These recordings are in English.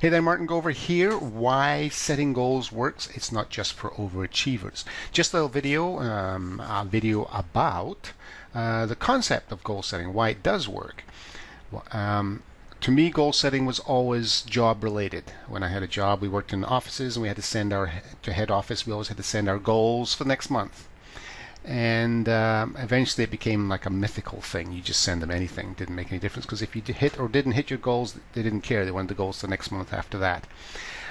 Hey there, Martin Gover here. Why setting goals works. It's not just for overachievers. Just a little video about the concept of goal setting, why it does work. To me, goal setting was always job related. When I had a job, we worked in offices and we had to send to head office, we always had to send our goals for the next month. And eventually it became like a mythical thing. You just send them anything. Didn't make any difference because if you hit or didn't hit your goals, they didn't care. They wanted the goals the next month after that.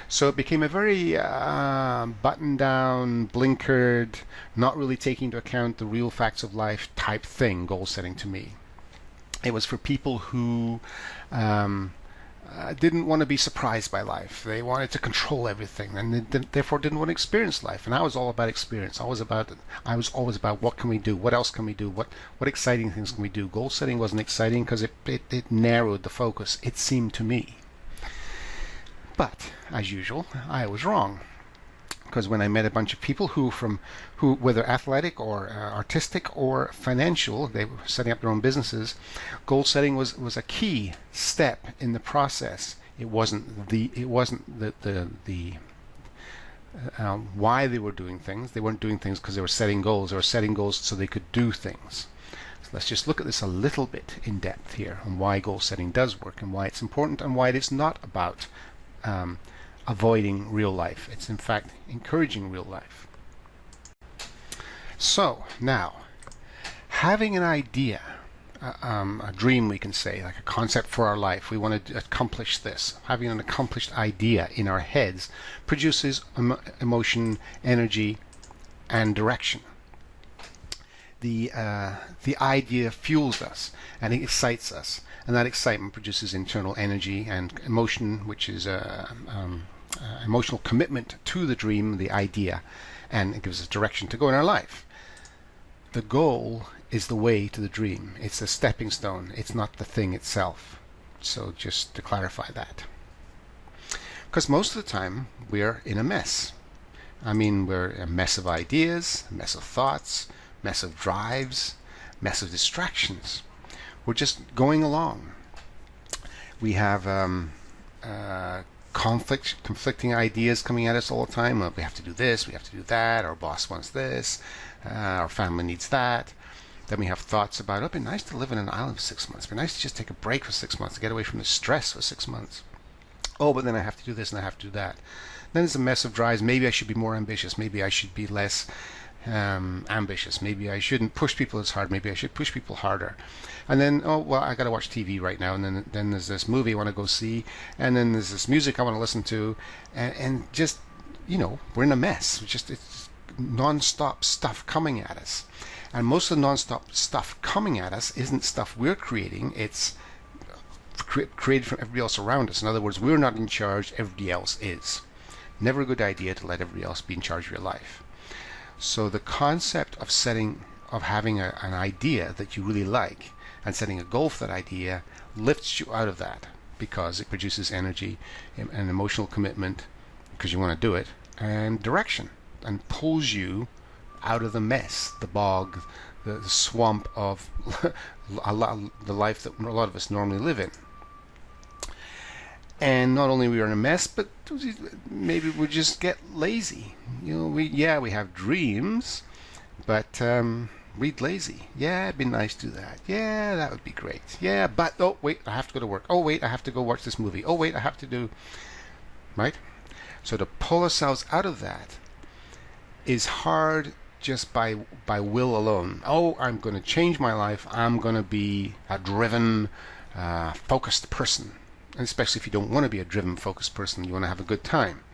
So it became a very buttoned down, blinkered, not really taking into account the real facts of life type thing, goal setting to me. It was for people who didn't want to be surprised by life. They wanted to control everything, and they therefore didn't want to experience life. And I was all about experience. I was always about what can we do, what else can we do, what exciting things can we do. Goal setting wasn't exciting because it narrowed the focus, it seemed to me. But as usual, I was wrong. Because when I met a bunch of people who whether athletic or artistic or financial, they were setting up their own businesses, goal setting was a key step in the process. It wasn't the why they were doing things. They weren't doing things because they were setting goals. They were setting goals so they could do things. So let's just look at this a little bit in depth here on why goal setting does work and why it's important and why it is not about avoiding real life. It's in fact encouraging real life. So now, having an idea, a dream we can say, like a concept for our life, we want to accomplish this. Having an accomplished idea in our heads produces emotion, energy, and direction. The idea fuels us and it excites us, and that excitement produces internal energy and emotion, which is emotional commitment to the dream, the idea, and it gives us direction to go in our life. The goal is the way to the dream. It's a stepping stone. It's not the thing itself. So just to clarify that. Because most of the time we're in a mess. I mean, we're a mess of ideas, a mess of thoughts, mess of drives, mess of distractions. We're just going along. We have conflicting ideas coming at us all the time. We have to do this, we have to do that, our boss wants this, our family needs that. Then we have thoughts about, oh, it'd be nice to live in an island for 6 months. It'd be nice to just take a break for 6 months, to get away from the stress for 6 months. Oh, but then I have to do this and I have to do that. Then there's a mess of drives. Maybe I should be more ambitious. Maybe I should be less ambitious. Maybe I shouldn't push people as hard. Maybe I should push people harder. And then, oh, well, I got to watch TV right now. And then there's this movie I want to go see. And then there's this music I want to listen to. And just, we're in a mess. It's non-stop stuff coming at us. And most of the non-stop stuff coming at us isn't stuff we're creating. It's created from everybody else around us. In other words, we're not in charge. Everybody else is. Never a good idea to let everybody else be in charge of your life. So the concept of having an idea that you really like and setting a goal for that idea lifts you out of that because it produces energy and emotional commitment because you want to do it, and direction, and pulls you out of the mess, the bog, the swamp of the life that a lot of us normally live in. And not only we are in a mess, but maybe we just get lazy. We have dreams, but we'd lazy. Yeah, it'd be nice to do that. Yeah, that would be great. Yeah, but oh wait, I have to go to work. Oh wait, I have to go watch this movie. Oh wait, I have to do, right? So to pull ourselves out of that is hard just by will alone. Oh, I'm going to change my life. I'm going to be a driven, focused person. And especially if you don't want to be a driven, focused person, you want to have a good time.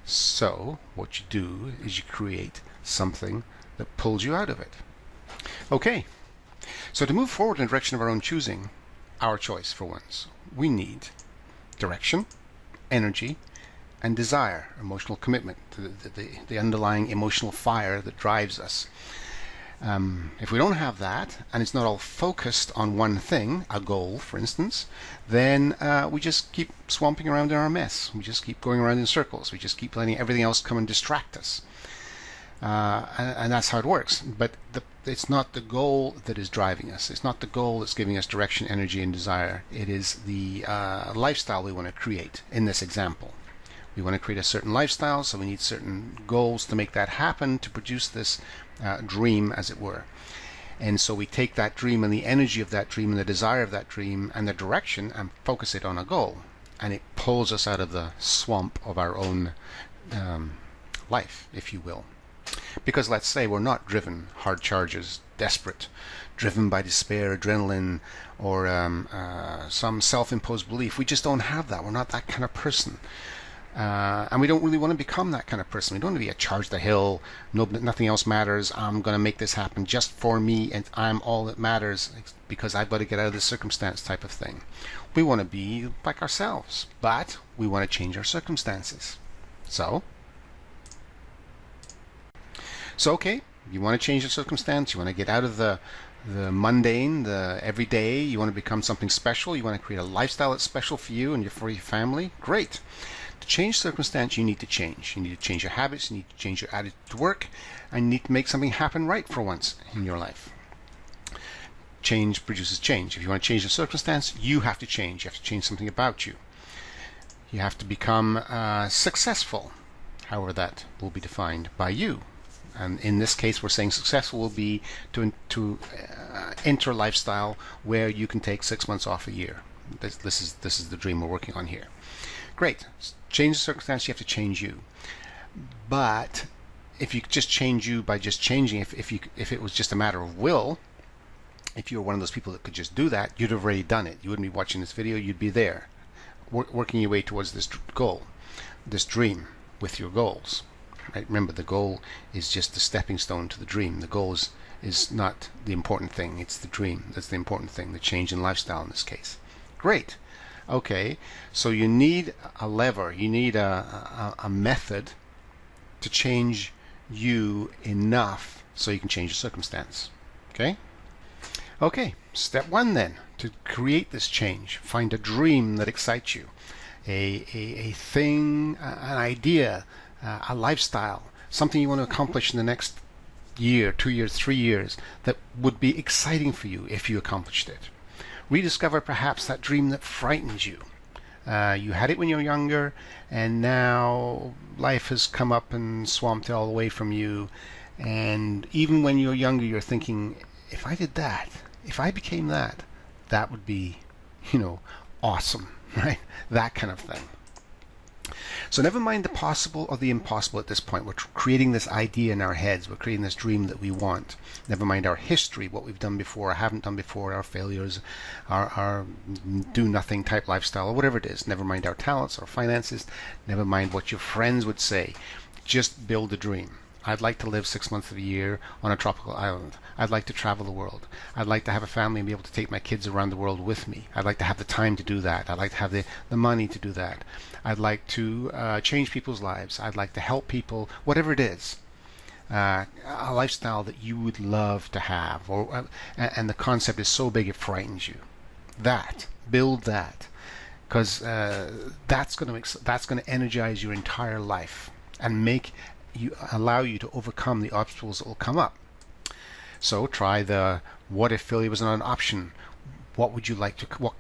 So what you do is you create something that pulls you out of it. Okay, so to move forward in the direction of our own choosing, our choice for once, we need direction, energy, and desire, emotional commitment, to the underlying emotional fire that drives us. If we don't have that, and it's not all focused on one thing, a goal, for instance, then we just keep swamping around in our mess. We just keep going around in circles. We just keep letting everything else come and distract us. and that's how it works. But it's not the goal that is driving us. It's not the goal that's giving us direction, energy, and desire. It is the lifestyle we want to create in this example. We want to create a certain lifestyle, so we need certain goals to make that happen, to produce this dream, as it were. And so we take that dream and the energy of that dream and the desire of that dream and the direction and focus it on a goal. And it pulls us out of the swamp of our own life, if you will. Because let's say we're not driven, hard charges, desperate, driven by despair, adrenaline, or some self-imposed belief. We just don't have that. We're not that kind of person. And we don't really want to become that kind of person. We don't want to be a charge the hill, nothing else matters, I'm going to make this happen just for me, and I'm all that matters because I've got to get out of this circumstance type of thing. We want to be like ourselves, but we want to change our circumstances. So okay, you want to change the circumstance, you want to get out of the mundane, the everyday, you want to become something special, you want to create a lifestyle that's special for you and for your family. Great. To change circumstance, you need to change. You need to change your habits, you need to change your attitude to work, and you need to make something happen right for once in your life. Change produces change. If you want to change the circumstance, you have to change. You have to change something about you. You have to become successful, however that will be defined by you. And in this case, we're saying successful will be to enter a lifestyle where you can take 6 months off a year. This is the dream we're working on here. Great. Change the circumstance, you have to change you. But if you just change you by just changing, if it was just a matter of will, if you were one of those people that could just do that, you'd have already done it. You wouldn't be watching this video, you'd be there, working your way towards this goal, this dream with your goals. Right? Remember, the goal is just the stepping stone to the dream. The goal is not the important thing, it's the dream that's the important thing, the change in lifestyle in this case. Great. Okay, so you need a lever, you need a method to change you enough so you can change your circumstance. Okay, step one then, to create this change, find a dream that excites you, a thing, an idea, a lifestyle, something you want to accomplish in the next year, 2 years, 3 years that would be exciting for you if you accomplished it. Rediscover perhaps that dream that frightens you. You had it when you were younger, and now life has come up and swamped it all away from you. And even when you're younger, you're thinking, if I did that, if I became that, that would be, awesome, right? That kind of thing. So never mind the possible or the impossible at this point. We're creating this idea in our heads. We're creating this dream that we want. Never mind our history, what we've done before or haven't done before, our failures, our do-nothing type lifestyle, or whatever it is. Never mind our talents, our finances. Never mind what your friends would say. Just build a dream. I'd like to live 6 months of the year on a tropical island. I'd like to travel the world. I'd like to have a family and be able to take my kids around the world with me. I'd like to have the time to do that. I'd like to have the money to do that. I'd like to change people's lives. I'd like to help people, whatever it is. A lifestyle that you would love to have, and the concept is so big it frightens you. Build that, because that's going to energize your entire life and allow you to overcome the obstacles that will come up. So try the what if failure was not an option? What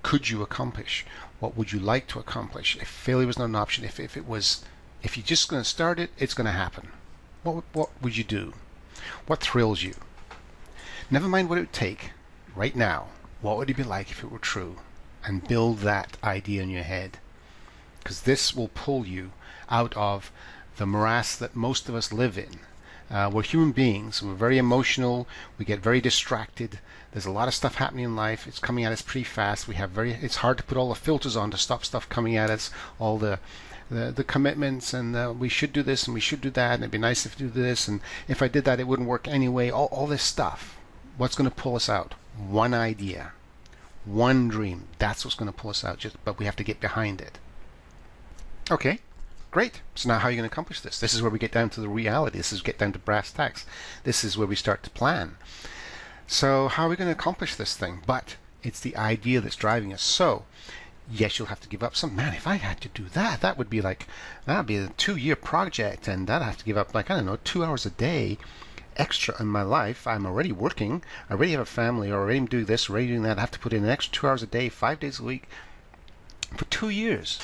could you accomplish? What would you like to accomplish? If failure was not an option, if you're just going to start it, it's going to happen. What would you do? What thrills you? Never mind what it would take. Right now, what would it be like if it were true? And build that idea in your head. Because this will pull you out of the morass that most of us live in. We're human beings. We're very emotional. We get very distracted. There's a lot of stuff happening in life. It's coming at us pretty fast. It's hard to put all the filters on to stop stuff coming at us. All the commitments and we should do this and we should do that and it'd be nice if you do this and if I did that it wouldn't work anyway. All this stuff. What's going to pull us out? One idea, one dream. That's what's going to pull us out. But we have to get behind it. Okay. Great. So now how are you going to accomplish this? This is where we get down to the reality. This is get down to brass tacks. This is where we start to plan. So how are we going to accomplish this thing? But it's the idea that's driving us. So Yes, you'll have to give up some. Man, if I had to do that, that'd be a 2-year project, and I'd have to give up, like, I don't know, 2 hours a day extra in my life. I'm already working, I already have a family, or already doing this, already doing that. I have to put in an extra 2 hours a day, 5 days a week for 2 years.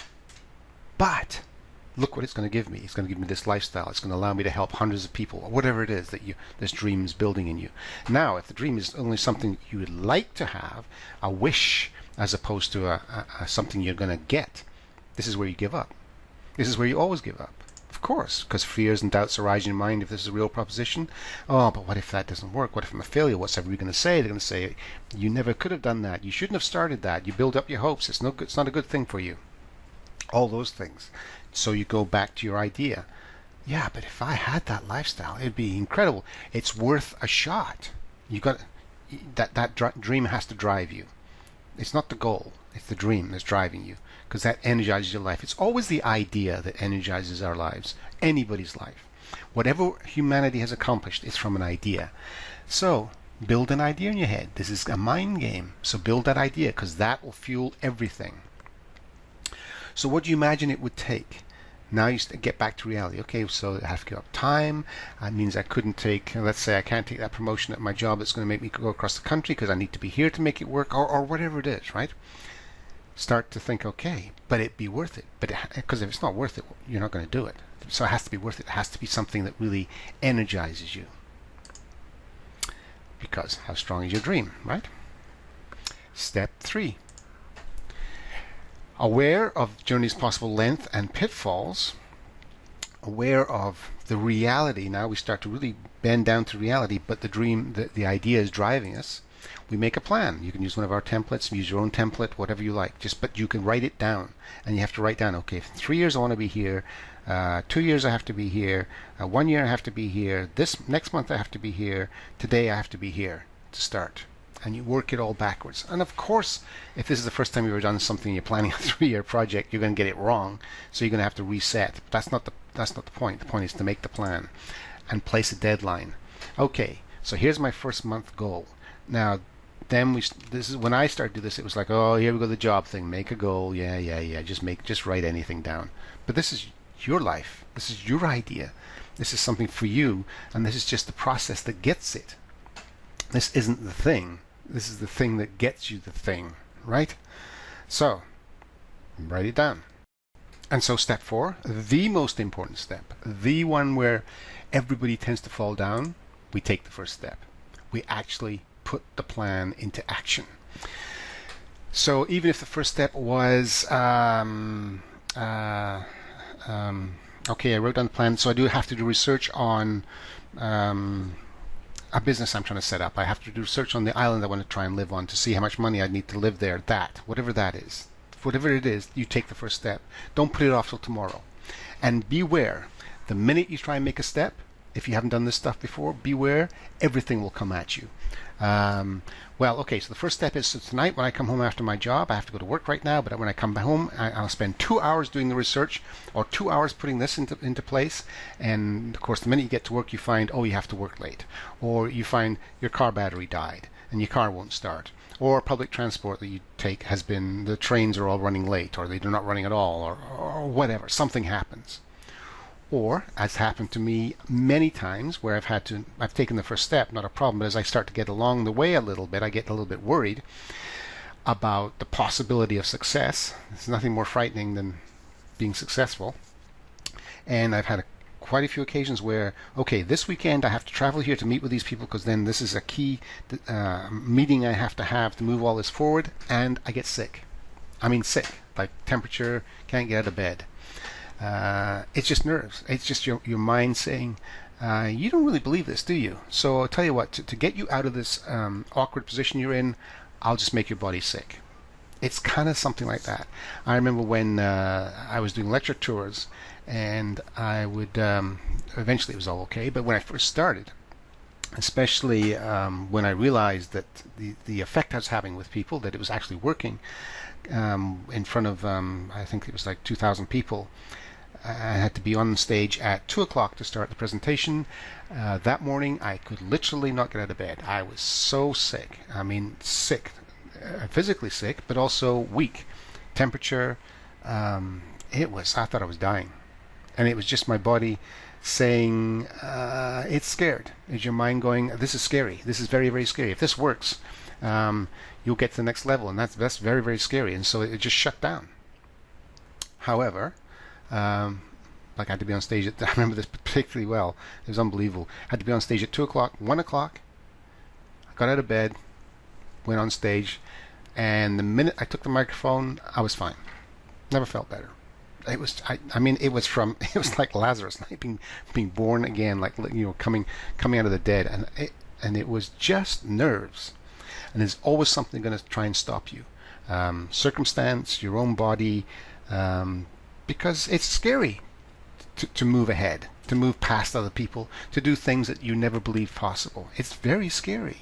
But look what it's going to give me. It's going to give me this lifestyle. It's going to allow me to help hundreds of people, or whatever it is that this dream is building in you. Now, if the dream is only something you would like to have, a wish, as opposed to a something you're going to get, this is where you give up. This is where you always give up. Of course, because fears and doubts arise in your mind if this is a real proposition. Oh, but what if that doesn't work? What if I'm a failure? What's everybody going to say? They're going to say, you never could have done that. You shouldn't have started that. You build up your hopes. It's not a good thing for you. All those things. So you go back to your idea. Yeah, but if I had that lifestyle, it'd be incredible. It's worth a shot. You got that dream has to drive you. It's not the goal. It's the dream that's driving you, because that energizes your life. It's always the idea that energizes our lives, anybody's life. Whatever humanity has accomplished is from an idea. So build an idea in your head. This is a mind game. So build that idea, because that will fuel everything. So what do you imagine it would take? Now you get back to reality. Okay, so I have to give up time. That means I couldn't take, let's say I can't take that promotion at my job that's going to make me go across the country because I need to be here to make it work, or whatever it is, right? Start to think, okay, but it'd be worth it. But because if it's not worth it, you're not going to do it. So it has to be worth it. It has to be something that really energizes you. Because how strong is your dream, right? Step 3. Aware of journey's possible length and pitfalls, aware of the reality. Now we start to really bend down to reality, but the dream, the idea is driving us. We make a plan. You can use one of our templates, use your own template, whatever you like. But you can write it down, and you have to write down, okay, for 3 years I want to be here, 2 years I have to be here, 1 year I have to be here, this next month I have to be here, today I have to be here to start. And you work it all backwards. And of course, if this is the first time you've ever done something, you're planning a 3-year project, you're going to get it wrong. So you're going to have to reset. That's not the point. The point is to make the plan and place a deadline. Okay, so here's my first month goal. Now, then this is when I started to do this. It was like, oh, here we go, the job thing. Make a goal. Yeah. Just write anything down. But this is your life. This is your idea. This is something for you, and this is just the process that gets it. This isn't the thing. This is the thing that gets you the thing, right? So, write it down. And so step 4, the most important step, the one where everybody tends to fall down, we take the first step. We actually put the plan into action. So even if the first step was, okay, I wrote down the plan, so I do have to do research on a business I'm trying to set up. I have to do research on the island I want to try and live on to see how much money I need to live there. Whatever that is. Whatever it is, you take the first step. Don't put it off till tomorrow. And beware, the minute you try and make a step, if you haven't done this stuff before, beware, everything will come at you. Well, okay, so the first step is, so tonight when I come home after my job, I have to go to work right now, but when I come home, I'll spend 2 hours doing the research, or 2 hours putting this into place. And of course, the minute you get to work, you find, oh, you have to work late. Or you find your car battery died, and your car won't start. Or public transport that you take the trains are all running late, or they're not running at all, or whatever, something happens. Or, as happened to me many times, where I've taken the first step, not a problem, but as I start to get along the way a little bit, I get a little bit worried about the possibility of success. There's nothing more frightening than being successful. And I've had quite a few occasions where, okay, this weekend I have to travel here to meet with these people because then this is a key meeting I have to move all this forward, and I get sick. I mean sick, like temperature, can't get out of bed. It's just nerves. It's just your mind saying, you don't really believe this, do you? So I'll tell you what, to get you out of this awkward position you're in, I'll just make your body sick. It's kind of something like that. I remember when I was doing lecture tours, and I would, eventually it was all okay, but when I first started, especially when I realized that the effect I was having with people, that it was actually working, in front of, I think it was like 2,000 people, I had to be on stage at 2 o'clock to start the presentation. That morning, I could literally not get out of bed. I was so sick. I mean, sick. Physically sick, but also weak. temperature. I thought I was dying. And it was just my body saying, it's scared. Is your mind going, this is scary. This is very, very scary. If this works, you'll get to the next level. And that's very, very scary. And so it just shut down. However, like I had to be on stage I remember this particularly well. It was unbelievable. I had to be on stage at 2 o'clock, 1 o'clock. I got out of bed, went on stage, and the minute I took the microphone, I was fine. Never felt better. It was, it was like Lazarus, like being born again, like, coming out of the dead, and it was just nerves. And there's always something going to try and stop you, circumstance, your own body, because it's scary to move ahead, to move past other people, to do things that you never believed possible. It's very scary.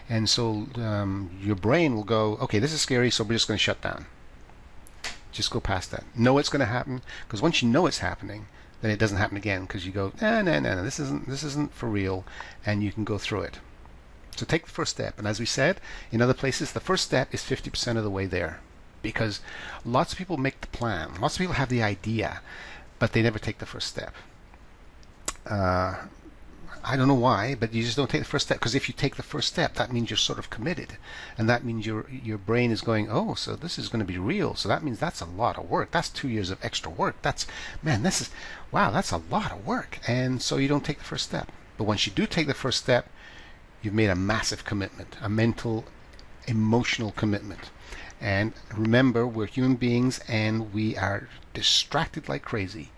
And so your brain will go, okay, this is scary, so we're just going to shut down. Just go past that. Know it's going to happen, because once you know it's happening, then it doesn't happen again, because you go, no, this isn't for real, and you can go through it. So take the first step. And as we said, in other places, the first step is 50% of the way there, because lots of people make the plan. Lots of people have the idea, but they never take the first step. I don't know why, but you just don't take the first step, because if you take the first step, that means you're sort of committed, and that means your brain is going, oh, so this is going to be real, so that means that's a lot of work. That's 2 years of extra work. That's a lot of work. And so you don't take the first step. But once you do take the first step, you've made a massive commitment, a mental, emotional commitment. And remember, we're human beings and we are distracted like crazy.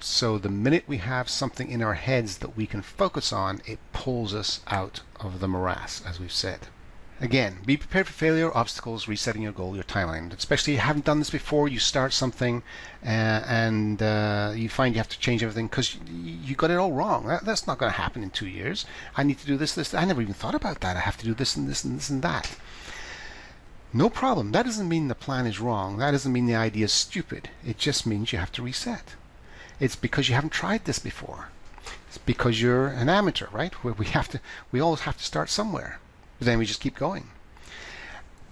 So the minute we have something in our heads that we can focus on, it pulls us out of the morass, as we've said. Again, be prepared for failure, obstacles, resetting your goal, your timeline. Especially if you haven't done this before, you start something and you find you have to change everything because you got it all wrong. That's not going to happen in 2 years. I need to do this. I never even thought about that. I have to do this and this and this and that. No problem. That doesn't mean the plan is wrong. That doesn't mean the idea is stupid. It just means you have to reset. It's because you haven't tried this before. It's because you're an amateur, right? We always have to start somewhere. But then we just keep going.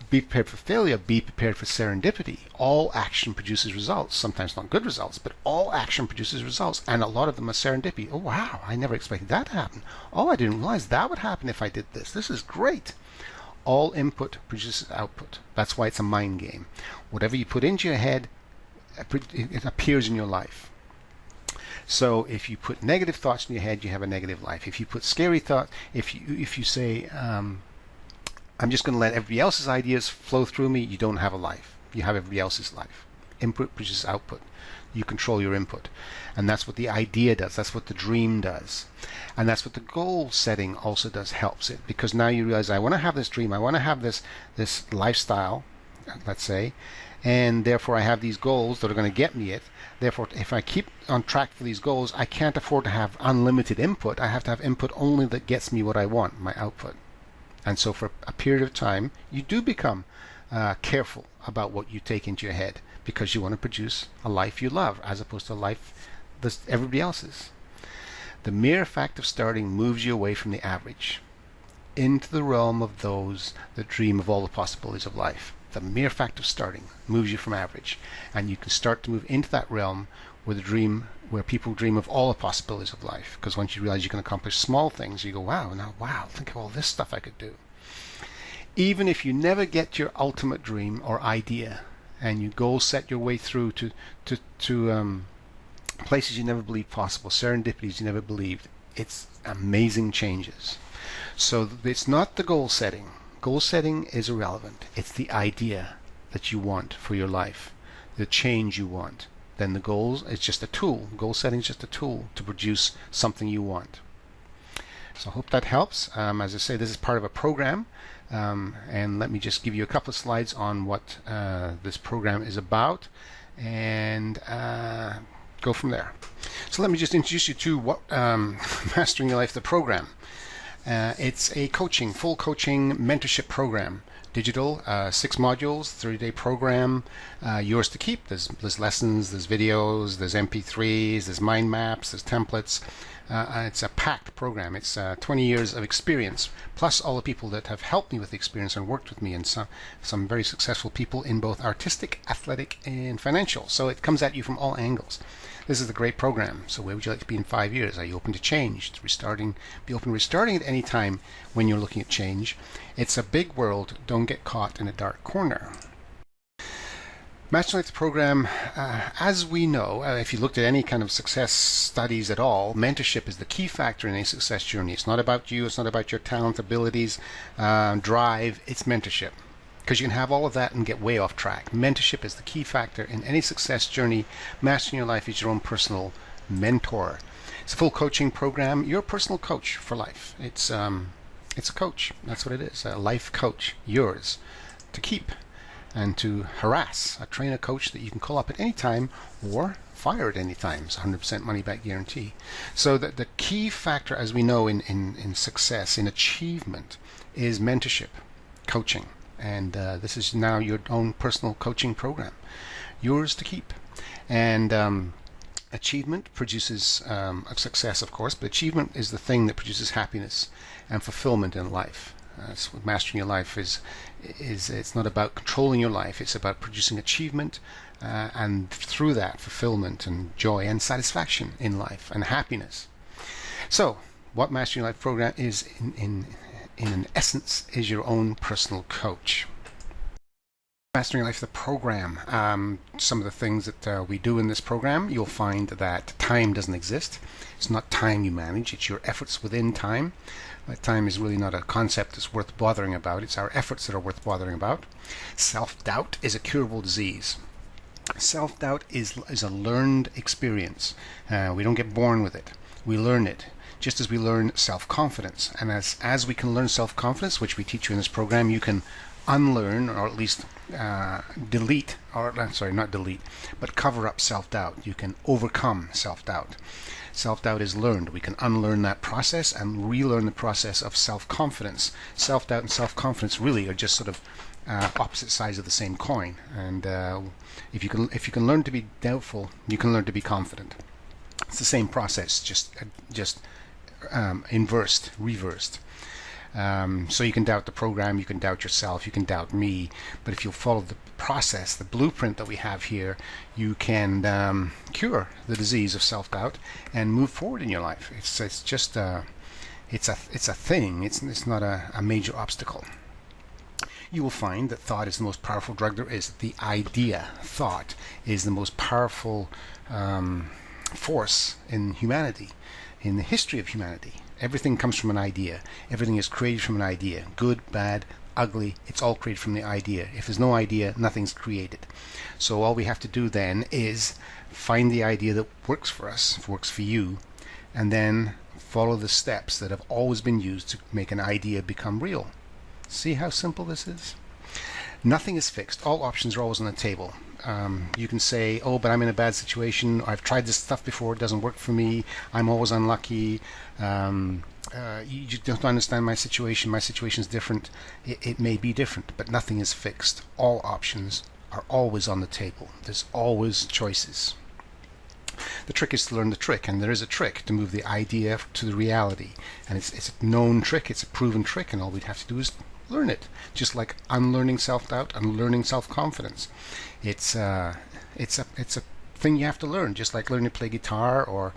Be prepared for failure. Be prepared for serendipity. All action produces results. Sometimes not good results, but all action produces results. And a lot of them are serendipity. Oh, wow, I never expected that to happen. Oh, I didn't realize that would happen if I did this. This is great. All input produces output. That's why it's a mind game. Whatever you put into your head, it appears in your life. So if you put negative thoughts in your head, you have a negative life. If you put scary thoughts, if you say, I'm just going to let everybody else's ideas flow through me, you don't have a life. You have everybody else's life. Input produces output. You control your input. And that's what the idea does. That's what the dream does. And that's what the goal setting also does, helps it. Because now you realize, I want to have this dream. I want to have this lifestyle, let's say, and therefore I have these goals that are going to get me it. Therefore, if I keep on track for these goals, I can't afford to have unlimited input. I have to have input only that gets me what I want, my output. And so for a period of time, you do become careful about what you take into your head, because you want to produce a life you love as opposed to a life that's everybody else's. The mere fact of starting moves you away from the average into the realm of those that dream of all the possibilities of life. The mere fact of starting moves you from average, and you can start to move into that realm where people dream of all the possibilities of life. Because once you realize you can accomplish small things, you go, wow, think of all this stuff I could do. Even if you never get your ultimate dream or idea, and you goal set your way through to places you never believed possible, serendipities you never believed, it's amazing changes. So it's not the goal setting. Goal setting is irrelevant. It's the idea that you want for your life, the change you want. Then the goals, it's just a tool. Goal setting is just a tool to produce something you want. So I hope that helps. As I say, this is part of a program. And let me just give you a couple of slides on what this program is about, and go from there. So let me just introduce you to what Mastering Your Life, the program. It's a full coaching mentorship program. Digital, 6 modules, 30-day program, yours to keep. There's lessons, there's videos, there's MP3s, there's mind maps, there's templates. It's a packed program. It's 20 years of experience, plus all the people that have helped me with the experience and worked with me, and some very successful people in both artistic, athletic, and financial. So it comes at you from all angles. This is a great program. So where would you like to be in 5 years? Are you open to change? To restarting? Be open to restarting at any time when you're looking at change. It's a big world. Don't get caught in a dark corner. Mastering Life program, as we know, if you looked at any kind of success studies at all, mentorship is the key factor in a success journey. It's not about you. It's not about your talent, abilities, drive. It's mentorship. Because you can have all of that and get way off track. Mentorship is the key factor in any success journey. Mastering Your Life is your own personal mentor. It's a full coaching program. You're a personal coach for life. It's a coach. That's what it is. A life coach. Yours to keep and to harass. A trainer coach that you can call up at any time or fire at any time. It's 100% money back guarantee. So the key factor, as we know, in success, in achievement, is mentorship, coaching. And this is now your own personal coaching program, yours to keep. And achievement produces success, of course, but achievement is the thing that produces happiness and fulfillment in life. That's what mastering your life is. It's not about controlling your life. It's about producing achievement, and through that, fulfillment and joy and satisfaction in life and happiness. So, what Mastering Your Life program is in an essence, is your own personal coach. Mastering Life, the program. Some of the things that we do in this program, you'll find that time doesn't exist. It's not time you manage, it's your efforts within time. Time is really not a concept that's worth bothering about. It's our efforts that are worth bothering about. Self-doubt is a curable disease. Self-doubt is a learned experience. We don't get born with it. We learn it. Just as we learn self-confidence. And as we can learn self-confidence, which we teach you in this program, you can unlearn, or at least delete, or sorry, not delete, but cover up self-doubt. You can overcome self-doubt. Self-doubt is learned. We can unlearn that process and relearn the process of self-confidence. Self-doubt and self-confidence really are just sort of opposite sides of the same coin. And if you can learn to be doubtful, you can learn to be confident. It's the same process, just reversed. So you can doubt the program, you can doubt yourself, you can doubt me, but if you follow the process, the blueprint that we have here, you can cure the disease of self-doubt and move forward in your life. It's just it's a thing. It's not a major obstacle. You will find that thought is the most powerful drug there is. The idea, thought, is the most powerful force in humanity, in the history of humanity. Everything comes from an idea. Everything is created from an idea. Good, bad, ugly, it's all created from the idea. If there's no idea, nothing's created. So all we have to do then is find the idea that works for us, works for you, and then follow the steps that have always been used to make an idea become real. See how simple this is? Nothing is fixed. All options are always on the table. You can say, oh, but I'm in a bad situation. I've tried this stuff before. It doesn't work for me. I'm always unlucky. You just don't understand my situation. My situation is different. It may be different, but nothing is fixed. All options are always on the table. There's always choices. The trick is to learn the trick, and there is a trick to move the idea to the reality. And it's a known trick. It's a proven trick, and all we'd have to do is learn it. Just like unlearning self-doubt, unlearning self-confidence. It's a thing you have to learn, just like learning to play guitar or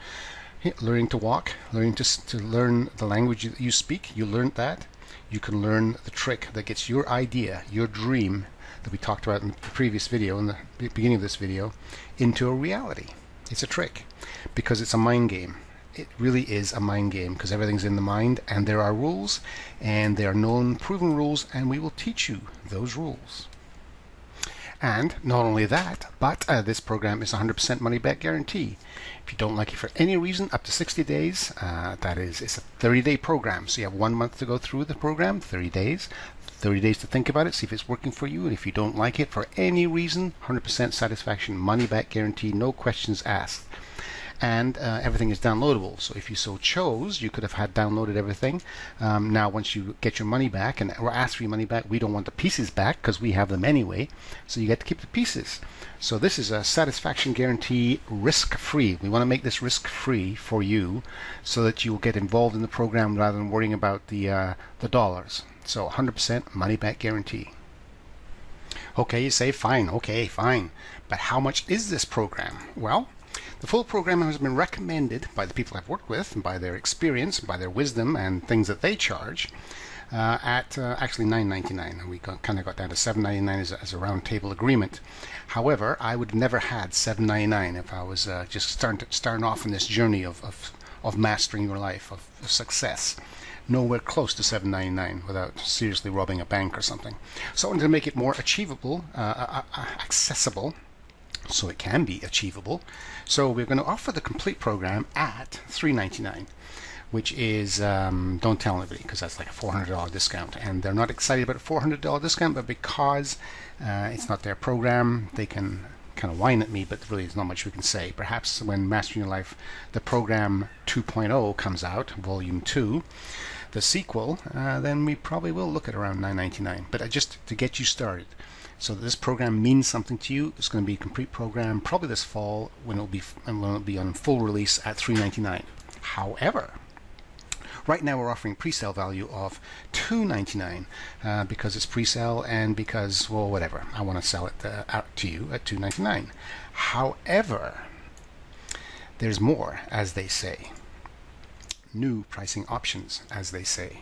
learning to walk, learning to learn the language that you speak. You learned that. You can learn the trick that gets your idea, your dream that we talked about in the previous video, in the beginning of this video, into a reality. It's a trick because it's a mind game. It really is a mind game because everything's in the mind, and there are rules, and they are known, proven rules, and we will teach you those rules. And not only that, but this program is 100% money back guarantee. If you don't like it for any reason, up to 60 days, it's a 30-day program. So you have 1 month to go through the program, 30 days. 30 days to think about it, see if it's working for you, and if you don't like it for any reason, 100% satisfaction, money back guarantee, no questions asked. and everything is downloadable. So if you so chose, you could have had downloaded everything. Now once you get your money back and or ask for your money back, we don't want the pieces back because we have them anyway, so you get to keep the pieces. So this is a satisfaction guarantee, risk-free. We want to make this risk-free for you so that you will get involved in the program rather than worrying about the dollars. So 100% money back guarantee. Okay, you say fine, okay, fine, but how much is this program? Well, the full program has been recommended by the people I've worked with, and by their experience, by their wisdom, and things that they charge, at actually $9.99. We kind of got down to $7.99 as a round table agreement. However, I would have never had $7.99 if I was just starting off in this journey of mastering your life, of success. Nowhere close to $7.99 without seriously robbing a bank or something. So I wanted to make it more achievable, accessible, so it can be achievable. So we're going to offer the complete program at $3.99, which is, don't tell anybody, because that's like a $400 discount. And they're not excited about a $400 discount, but because it's not their program, they can kind of whine at me, but really there's not much we can say. Perhaps when Mastering Your Life, the program 2.0 comes out, volume 2, the sequel, then we probably will look at around $9.99. But just to get you started, so that this program means something to you. It's going to be a complete program probably this fall when it'll be on full release at $3.99. However, right now we're offering pre-sale value of $2.99 because it's pre-sale and because, well, whatever, I want to sell it out to you at $2.99. However, there's more, as they say. New pricing options, as they say.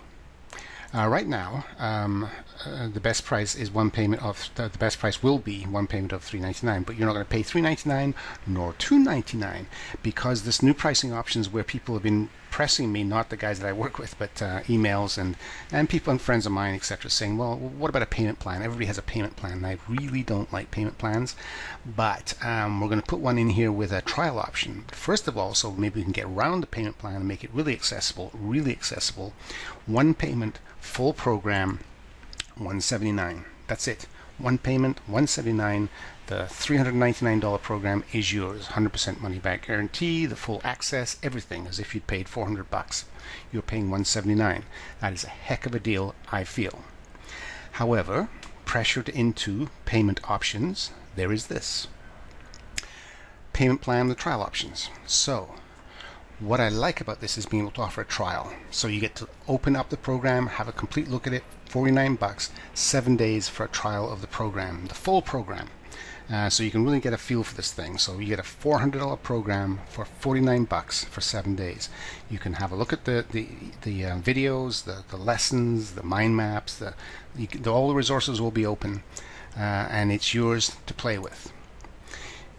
Right now, the best price is one payment of the best price will be one payment of $3.99, but you're not going to pay $3.99 nor $2.99 because this new pricing options where people have been pressing me, not the guys that I work with, but emails and people and friends of mine, etc., saying, well, what about a payment plan? Everybody has a payment plan, and I really don't like payment plans, but we're going to put one in here with a trial option. First of all, so maybe we can get around the payment plan and make it really accessible, one payment, full program, $179. That's it. One payment, $179. The $399 program is yours. 100% money back guarantee, the full access, everything, as if you'd paid $400. You're paying $179. That is a heck of a deal, I feel. However, pressured into payment options, there is this. Payment plan, the trial options. So, what I like about this is being able to offer a trial. So you get to open up the program, have a complete look at it, $49, 7 days for a trial of the program, the full program. So you can really get a feel for this thing. So you get a $400 program for $49 for 7 days. You can have a look at the videos, the lessons, the mind maps, all the resources will be open, and it's yours to play with.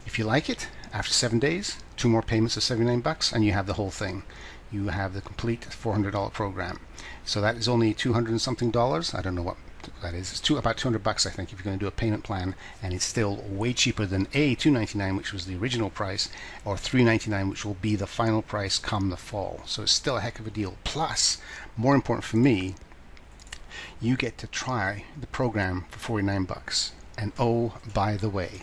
If you like it, after 7 days, 2 more payments of $79, and you have the whole thing. You have the complete $400 program. So that is only $200 and something. I don't know what that is. It's about $200, I think, if you're going to do a payment plan, and it's still way cheaper than $299, which was the original price, or $399, which will be the final price come the fall. So it's still a heck of a deal. Plus, more important for me, you get to try the program for $49. And oh, by the way,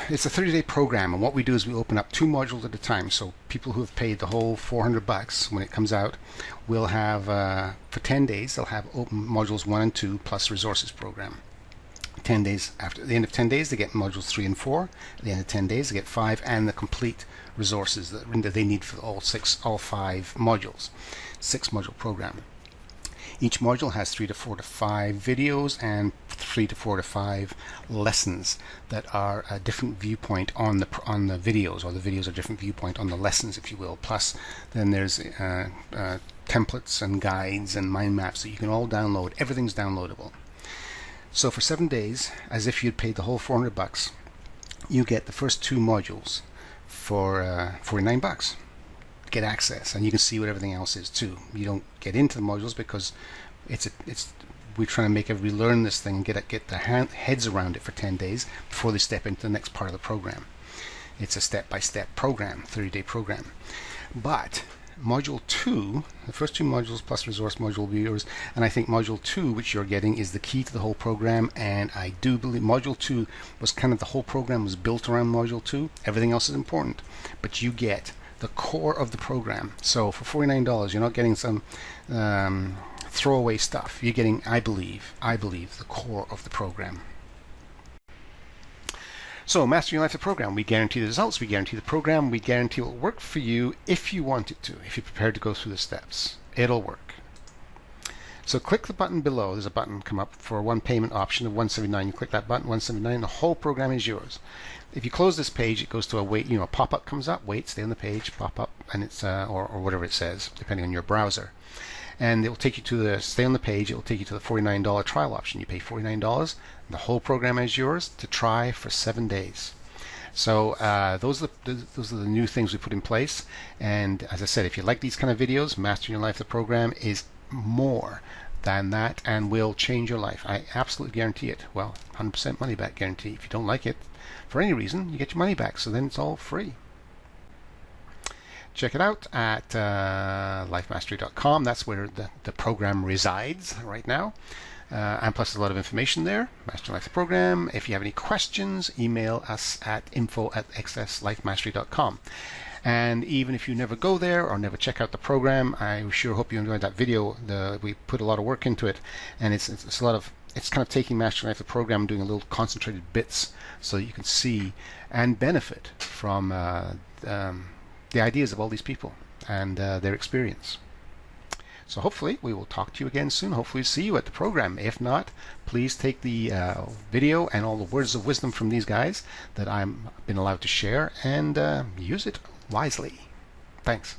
it's a 30-day program, and what we do is we open up 2 modules at a time. So people who have paid the whole $400 when it comes out will have, for 10 days, they'll have open modules 1 and 2 plus resources program. 10 days after the end of 10 days, they get modules 3 and 4. At the end of 10 days, they get 5 and the complete resources that they need for all 5 modules. 6-module program. Each module has 3 to 4 to 5 videos and 3 to 4 to 5 lessons that are a different viewpoint on the videos, or the videos are a different viewpoint on the lessons, if you will. Plus, then there's templates and guides and mind maps that you can all download. Everything's downloadable. So for 7 days, as if you'd paid the whole $400, you get the first 2 modules for $49. Get access, and you can see what everything else is too. You don't get into the modules because we're trying to make everybody learn this thing and get their heads around it for 10 days before they step into the next part of the program. It's a step-by-step program, 30-day program. But Module 2, the first two modules plus resource module will be yours, and I think Module 2, which you're getting, is the key to the whole program, and I do believe Module 2 was kind of the whole program was built around Module 2. Everything else is important, but you get the core of the program. So for $49, you're not getting some throwaway stuff. You're getting, I believe, the core of the program. So, Mastering Your Life, the program. We guarantee the results, we guarantee the program, we guarantee it will work for you if you want it to, if you're prepared to go through the steps. It'll work. So click the button below. There's a button come up for one payment option of $179. You click that button, $179, the whole program is yours. If you close this page, it goes to a wait, a pop-up comes up, wait, stay on the page, pop up, and it's, or whatever it says, depending on your browser. And it will take you to the, stay on the page, it will take you to the $49 trial option. You pay $49, and the whole program is yours to try for 7 days. So those are the new things we put in place. And as I said, if you like these kind of videos, Mastering Your Life, the program is more than that and will change your life. I absolutely guarantee it. Well, 100% money back guarantee. If you don't like it for any reason, you get your money back. So then it's all free. Check it out at lifemastery.com. That's where the program resides right now. And plus, there's a lot of information there. Mastering Life, the program. If you have any questions, email us at info@xslifemastery.com. And even if you never go there or never check out the program, I sure hope you enjoyed that video. We put a lot of work into it, and it's a lot of, it's kind of taking Mastering Life, the program, and doing a little concentrated bits so that you can see and benefit from the ideas of all these people and their experience. So hopefully we will talk to you again soon. Hopefully see you at the program. If not, please take the video and all the words of wisdom from these guys that I've been allowed to share and use it wisely. Thanks.